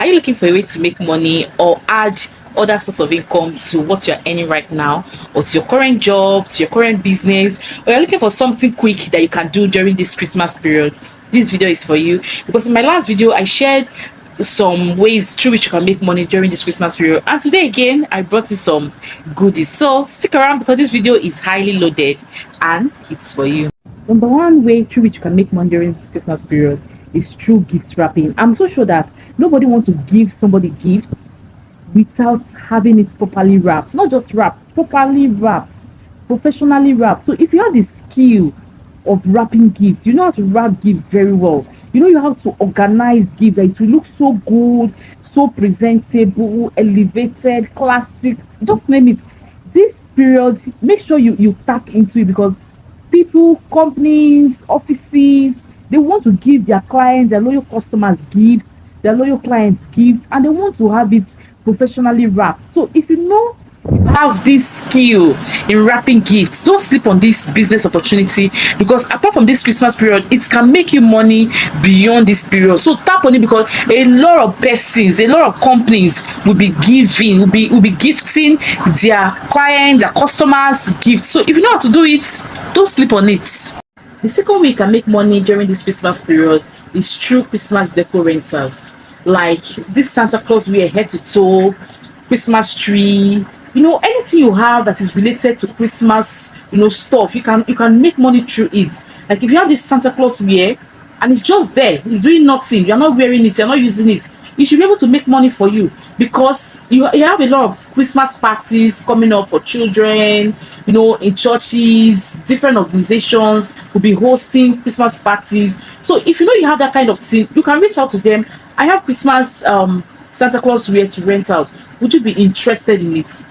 Are you looking for a way to make money or add other source of income to what you're earning right now, or to your current job, to your current business, or you're looking for something quick that you can do during this Christmas period? This video is for you, because in my last video I shared some ways through which you can make money during this Christmas period, and today again I brought you some goodies. So stick around, because this video is highly loaded and it's for you. Number one way through which you can make money during this Christmas period is through gift wrapping. I'm so sure that nobody wants to give somebody gifts without having it properly wrapped. Not just wrapped, properly wrapped, professionally wrapped. So if you have the skill of wrapping gifts, you know how to wrap gifts very well. You know you have to organize gifts that it will look so good, so presentable, elevated, classic, just name it. This period, make sure you tap into it, because people, companies, offices, they want to give their clients, their loyal customers gifts, their loyal clients gifts, and they want to have it professionally wrapped. So if you know you have this skill in wrapping gifts, don't sleep on this business opportunity, because apart from this Christmas period, it can make you money beyond this period. So tap on it, because a lot of persons, a lot of companies will be giving, will be gifting their clients, their customers gifts. So if you know how to do it, don't sleep on it. The second way you can make money during this Christmas period is through Christmas decor rentals, like this Santa Claus wear head to toe, Christmas tree, anything you have that is related to Christmas, stuff. You can make money through it. Like if you have this Santa Claus wear and it's just there, it's doing nothing, you're not wearing it, you're not using it, it should be able to make money for you, because you have a lot of Christmas parties coming up for children, in churches, different organizations will be hosting Christmas parties. So if you know you have that kind of thing, you can reach out to them. I have Christmas Santa Claus wear to rent out. Would you be interested in it?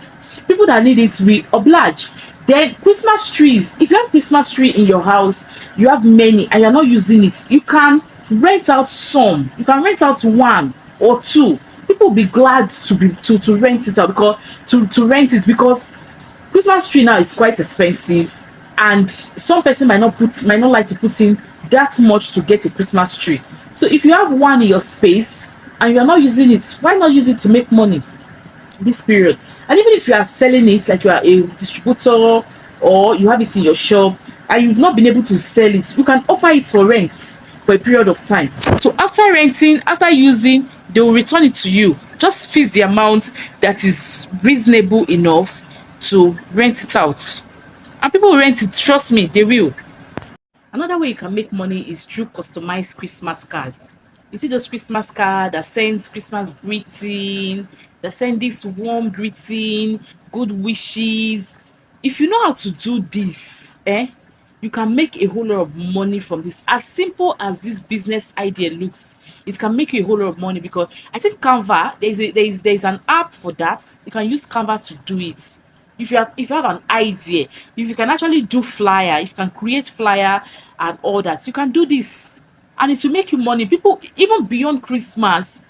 People that need it, we oblige. Then Christmas trees. If you have Christmas tree in your house, you have many and you're not using it, you can rent out some. You can rent out one or two. People will be glad to rent it out, because to rent it, because Christmas tree now is quite expensive, and some person might not like to put in that much to get a Christmas tree. So if you have one in your space and you're not using it, why not use it to make money this period? And even if you are selling it, like you are a distributor or you have it in your shop and you've not been able to sell it, you can offer it for rent for a period of time. So after renting, after using, they will return it to you. Just fix the amount that is reasonable enough to rent it out, and people will rent it. Trust me, they will. Another way you can make money is through customized Christmas card. You see those Christmas card that sends Christmas greeting, that send this warm greeting, good wishes. If you know how to do this, you can make a whole lot of money from this. As simple as this business idea looks, it can make you a whole lot of money, because I think Canva, there's an app for that. You can use Canva to do it. If you have an idea, if you can actually do flyer, if you can create flyer and all that, you can do this and it will make you money. People, even beyond Christmas,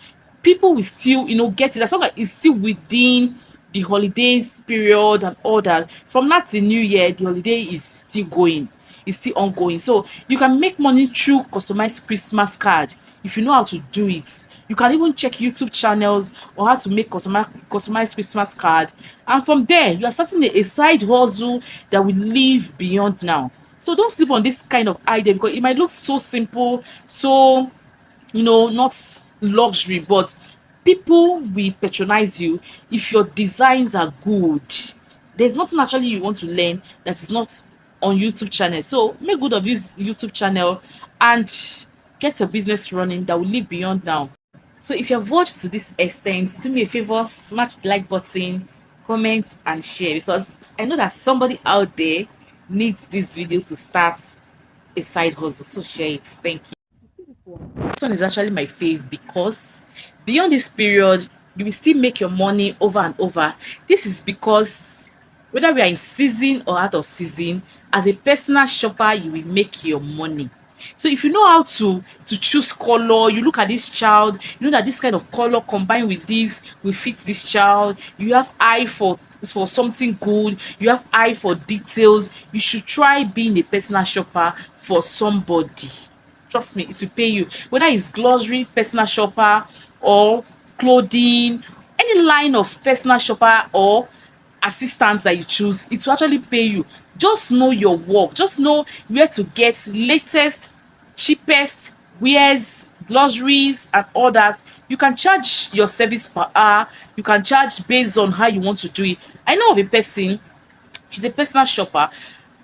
people will still get it, as long as it's still within the holidays period and all that. From that to New Year, the holiday is still going, it's still ongoing. So you can make money through customized Christmas card if you know how to do it. You can even check YouTube channels or how to make customized Christmas card, and from there you are starting a side hustle that will live beyond now. So don't sleep on this kind of idea, because it might look so simple, so not luxury, but people will patronize you if your designs are good. There's nothing actually you want to learn that is not on YouTube channel. So make good of this YouTube channel and get your business running that will live beyond now. So if you have watched to this extent, do me a favor, smash the like button, comment and share, because I know that somebody out there needs this video to start a side hustle. So share it. Thank you. This one is actually my fave, because beyond this period you will still make your money over and over. This is because whether we are in season or out of season, as a personal shopper you will make your money. So if you know how to choose color, you look at this child, you know that this kind of color combined with this will fit this child, you have eye for something good, you have eye for details, you should try being a personal shopper for somebody. Trust me, it will pay you, whether it's grocery personal shopper or clothing, any line of personal shopper or assistance that you choose, it will actually pay you. Just know your work, just know where to get latest, cheapest wares, groceries and all that. You can charge your service per hour, you can charge based on how you want to do it. I know of a person, she's a personal shopper,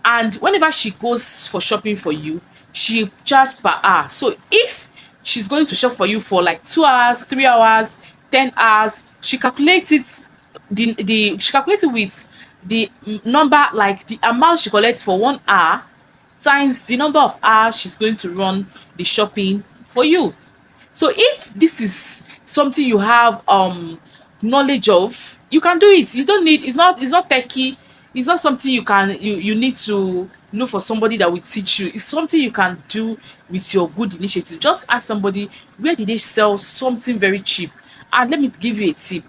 and whenever she goes for shopping for you, she charge per hour. So if she's going to shop for you for like 2 hours, 3 hours, 10 hours, she calculates it, she calculates it with the number, like the amount she collects for 1 hour times the number of hours she's going to run the shopping for you. So if this is something you have knowledge of, you can do it. You don't need, it's not techy, it's not something you need to look for somebody that will teach you. It's something you can do with your good initiative. Just ask somebody, where did they sell something very cheap? And let me give you a tip.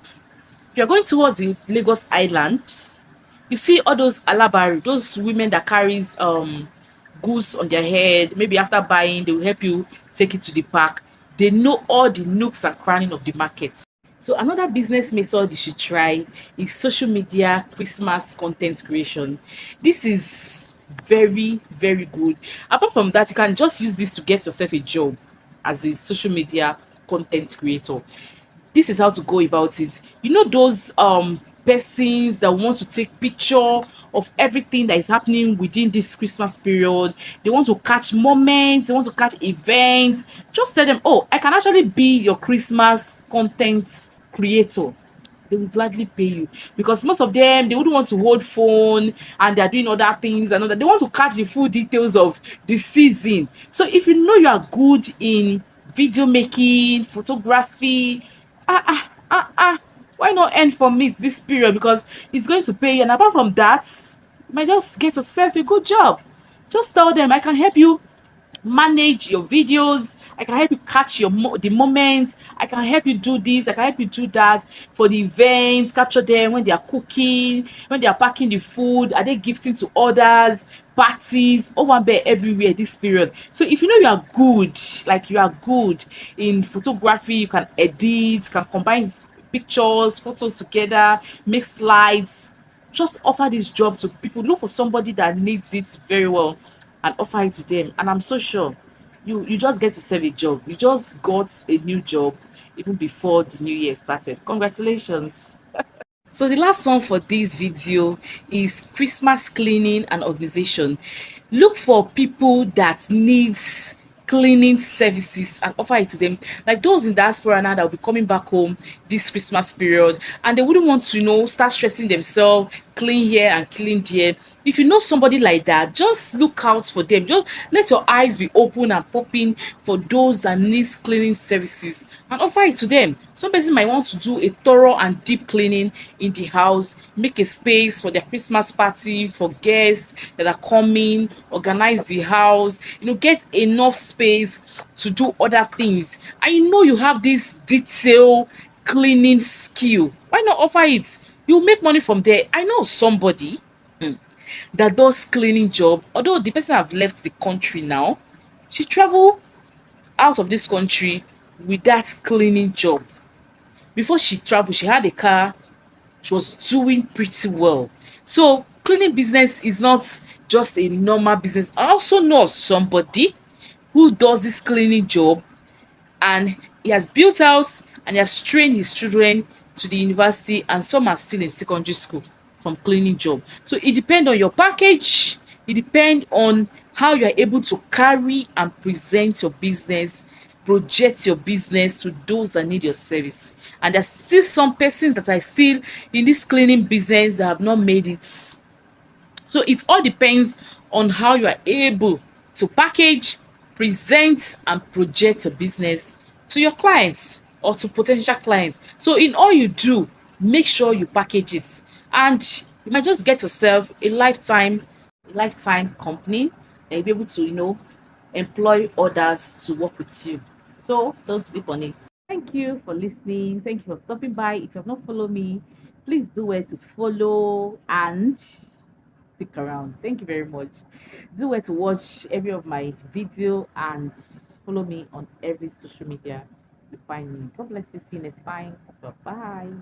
If you're going towards the Lagos Island, you see all those alabari, those women that carries goods on their head. Maybe after buying, they will help you take it to the park. They know all the nooks and crannies of the market. So another business method you should try is social media Christmas content creation. This is very, very good. Apart from that, you can just use this to get yourself a job as a social media content creator. This is how to go about it. You know those persons that want to take picture of everything that is happening within this Christmas period. They want to catch moments, they want to catch events. Just tell them, oh, I can actually be your Christmas content creator. They will gladly pay you, because most of them, they wouldn't want to hold phone and they're doing other things and other. They want to catch the full details of the season. So if you know you are good in video making, photography, why not earn from it this period, because it's going to pay you. And apart from that, you might just get yourself a good job. Just tell them, I can help you manage your videos, I can help you catch the moment, I can help you do this, I can help you do that for the events, capture them when they are cooking, when they are packing the food, are they gifting to others, parties, owambe everywhere this period. So if you know you are good, like you are good in photography, you can edit, can combine pictures, photos together, make slides, just offer this job to people. Look for somebody that needs it very well and offer it to them. And I'm so sure you just get to serve a job. You just got a new job even before the new year started. Congratulations. So the last one for this video is Christmas cleaning and organization. Look for people that needs cleaning services and offer it to them, like those in diaspora now that will be coming back home this Christmas period, and they wouldn't want to, start stressing themselves, clean here and clean there. If you know somebody like that, just look out for them. Just let your eyes be open and popping for those that needs cleaning services and offer it to them. Some person might want to do a thorough and deep cleaning in the house, make a space for their Christmas party, for guests that are coming, organize the house, get enough space to do other things. And you have this detail cleaning skill. Why not offer it? You make money from there. I know somebody that does cleaning job, although the person have left the country now. She travel out of this country with that cleaning job. Before she traveled, she had a car, she was doing pretty well. So cleaning business is not just a normal business. I also know of somebody who does this cleaning job, and he has built house and he has trained his children to the university, and some are still in secondary school from cleaning job. So it depends on your package, it depends on how you are able to carry and present your business, project your business to those that need your service. And there's still some persons that are still in this cleaning business that have not made it. So it all depends on how you are able to package, present, and project your business to your clients or to potential clients. So in all you do, make sure you package it, and you might just get yourself a lifetime company, and you'll be able to, employ others to work with you. So don't sleep on it. Thank you for listening. Thank you for stopping by. If you have not followed me, please do it to follow and stick around. Thank you very much. Do it to watch every of my video and follow me on every social media. you find me. God bless you. See you next time. Bye bye.